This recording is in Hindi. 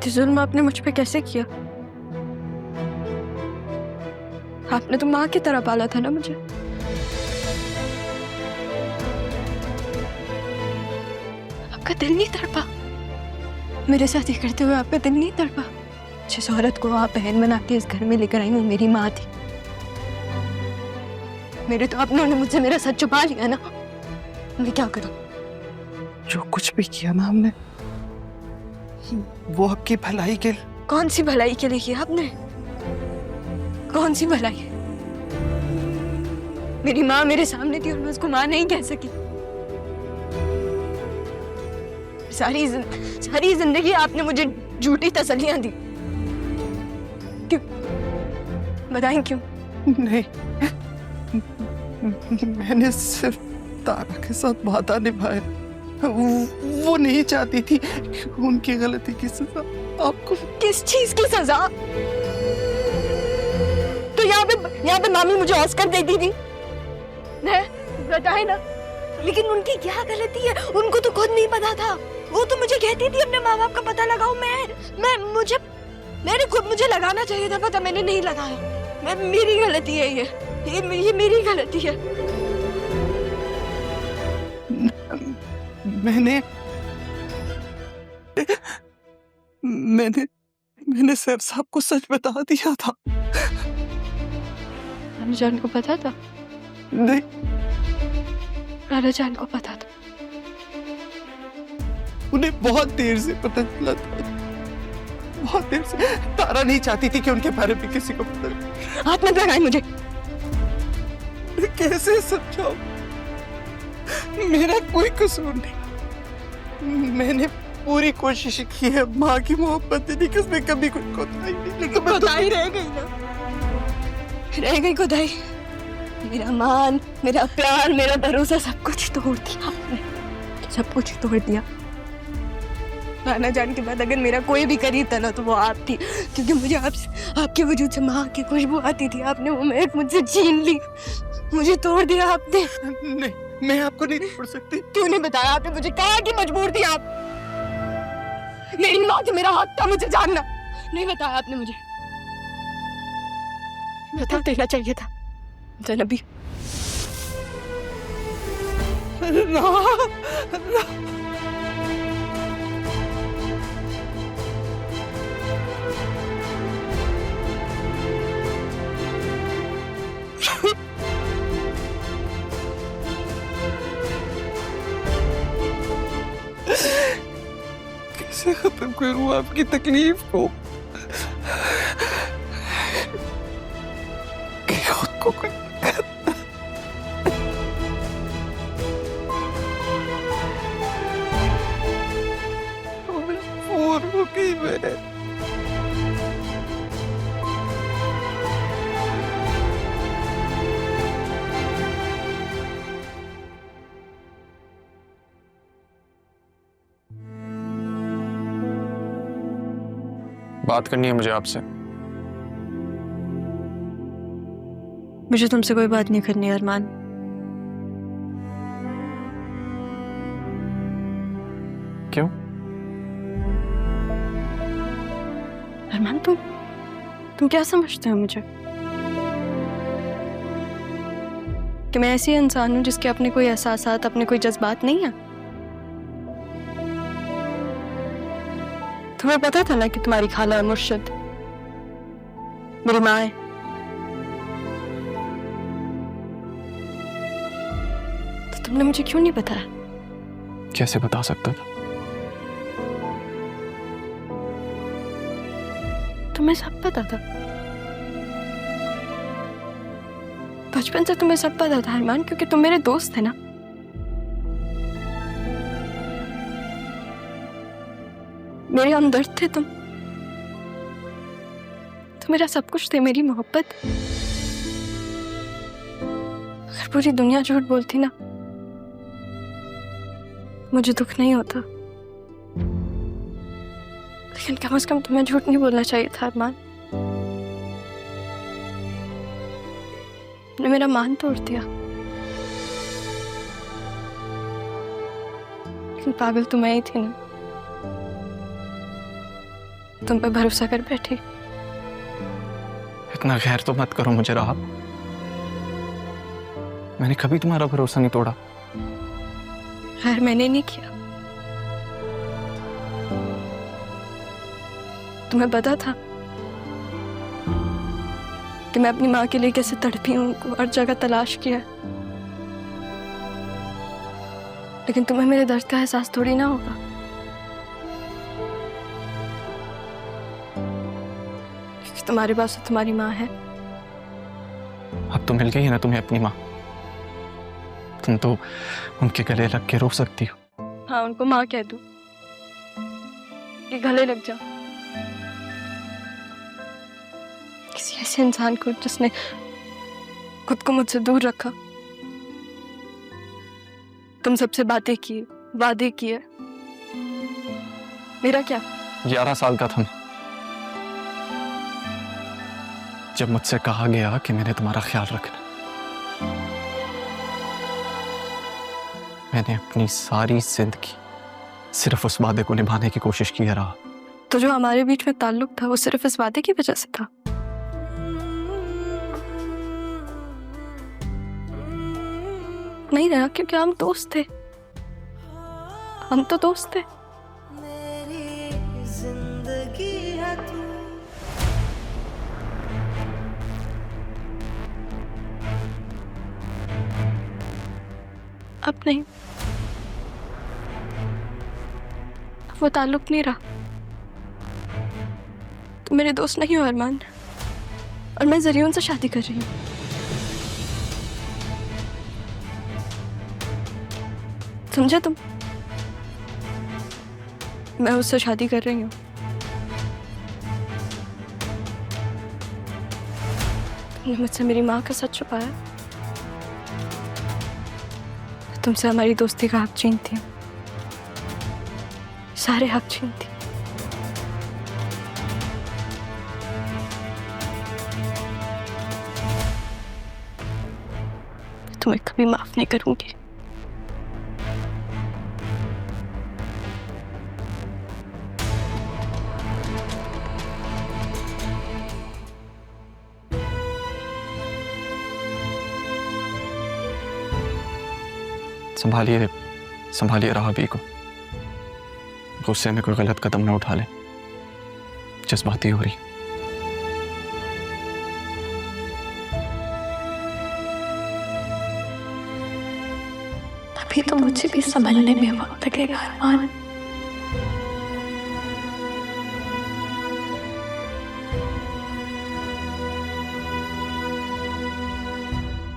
ये जुल्म आपने मुझ पे कैसे किया? आपने तो माँ की तरह पाला था ना मुझे। आपका दिल नहीं तड़पा मेरे साथ ये करते हुए? आपका दिल नहीं तड़पा? जिस औरत को आप बहन बना के इस घर में लेकर आई वो मेरी माँ थी। मेरे तो अपनों ने मुझसे मेरा सच छुपा लिया ना। मैं क्या करूं? जो कुछ भी किया ना हमने, वो आपकी भलाई के लिए। कौन सी भलाई के लिए किया आपने? कौन सी भलाई? मेरी माँ मेरे सामने थी और मैं उसको माँ नहीं कह सकी। सारी जिंदगी आपने मुझे झूठी तसल्लियां दी। क्यों? बताएं क्यों? नहीं, मैंने सिर्फ तारा के साथ वादा निभाया। वो नहीं चाहती थी कि उनकी गलती की सजा आपको। किस चीज की सजा? तो यहाँ पे मामी मुझे ऑस्कर दे दी थी, बताए ना। लेकिन उनकी क्या गलती है? उनको तो खुद नहीं पता था। वो तो मुझे कहती थी अपने माँ बाप का पता लगाओ। मैंने खुद मुझे लगाना चाहिए था पता, मैंने नहीं लगाया। मेरी गलती है ये मेरी गलती है। मैंने सर साहब को सच बता दिया था। राजा जान को पता था? नहीं, राजा जान को पता था। उन्हें बहुत देर से पता चला था, बहुत देर से। तारा नहीं चाहती थी कि उनके बारे में किसी को पता लगे। हाथ मत लगाए मुझे। कैसे समझाऊं? मेरा कोई कसूर नहीं। मैंने पूरी कोशिश की है माँ की मोहब्बत देने की, उसमें कभी कोई कोताही नहीं। लेकिन कोताही रह गई ना, रह गई कोताही। मेरा मान, मेरा प्यार, मेरा भरोसा सब कुछ तोड़ दिया आपने, सब कुछ तोड़ दिया। राना जान के बाद अगर मेरा कोई भी करीब था ना तो वो आप थी, क्योंकि मुझे आपके वजूद से माँ की खुशबू आती थी। आपने वो महक मुझसे छीन ली, मुझे तोड़ दिया आपने। नहीं, मैं आपको नहीं छोड़ सकती। क्यों नहीं बताया आपने मुझे? कहा कि मजबूर थी आप? मेरी माँ थी, मेरा हक था मुझे जानना। नहीं बताया आपने मुझे। बता देना चाहिए था ज़ैनबी। कैसे खत्म करूं आपकी तकलीफ को? खुद को मजबूर हो गई मैं। बात करनी है मुझे आपसे। मुझे तुमसे कोई बात नहीं करनी अरमान। क्यों? अरमान तुम क्या समझते हो मुझे? कि मैं ऐसी इंसान हूं जिसके अपने कोई एहसासात, अपने कोई जज्बात नहीं है? तुम्हें पता था ना कि तुम्हारी खाला और मुर्शिद मेरी माँ है। तो तुमने मुझे क्यों नहीं बताया? कैसे बता सकता था? तुम्हें सब पता था, बचपन से तुम्हें सब पता था अरमान, क्योंकि तुम मेरे दोस्त थे ना। मेरे हमदर्द थे तुम, मेरा सब कुछ थे, मेरी मोहब्बत। अगर पूरी दुनिया झूठ बोलती ना मुझे दुख नहीं होता, लेकिन कम से कम तुम्हें झूठ नहीं बोलना चाहिए था अरमान। तुमने मेरा मान तोड़ दिया, लेकिन पागल तो मैं ही थी ना। तुम पे भरोसा कर बैठी। इतना खैर तो मत करो मुझे राह। मैंने कभी तुम्हारा भरोसा नहीं तोड़ा। खैर मैंने नहीं किया। तुम्हें पता था कि मैं अपनी माँ के लिए कैसे तड़पी हूँ, हर जगह तलाश किया, लेकिन तुम्हें मेरे दर्द का एहसास थोड़ी ना होगा। क्योंकि तुम्हारे पास तो तुम्हारी माँ है। अब तो मिल गई है ना तुम्हें अपनी माँ। तुम तो उनके गले लग के रो सकती हो। हाँ, उनको माँ कह दूं कि गले लग जा। किसी ऐसे इंसान को जिसने खुद को मुझसे दूर रखा, तुम सबसे बातें की, वादे किए। मेरा क्या? 11 साल का था मैं जब मुझसे कहा गया कि मैंने तुम्हारा ख्याल रखना। मैंने अपनी सारी जिंदगी सिर्फ उस वादे को निभाने की कोशिश की रहा। तो जो हमारे बीच में ताल्लुक था वो सिर्फ इस वादे की वजह से था। नहीं रहा, क्योंकि हम दोस्त थे। हम तो दोस्त थे। मेरी जिंदगी है तू। अब नहीं, अब वो ताल्लुक नहीं रहा। तुम मेरे दोस्त नहीं हो अरमान, और मैं जरियन से शादी कर रही हूँ। समझे तुम? मैं उससे शादी कर रही हूँ। तुमने मुझसे मेरी माँ का सच छुपाया, तुमसे हमारी दोस्ती का हक छीनती हूँ, सारे हक छीनती। तुम्हें कभी माफ नहीं करूंगी। संभालिए, संभालिए राहबी को। गुस्से में कोई गलत कदम न उठा ले। जज्बाती हो रही। अभी तो मुझे भी संभलने में वक्त लगेगा अरमान।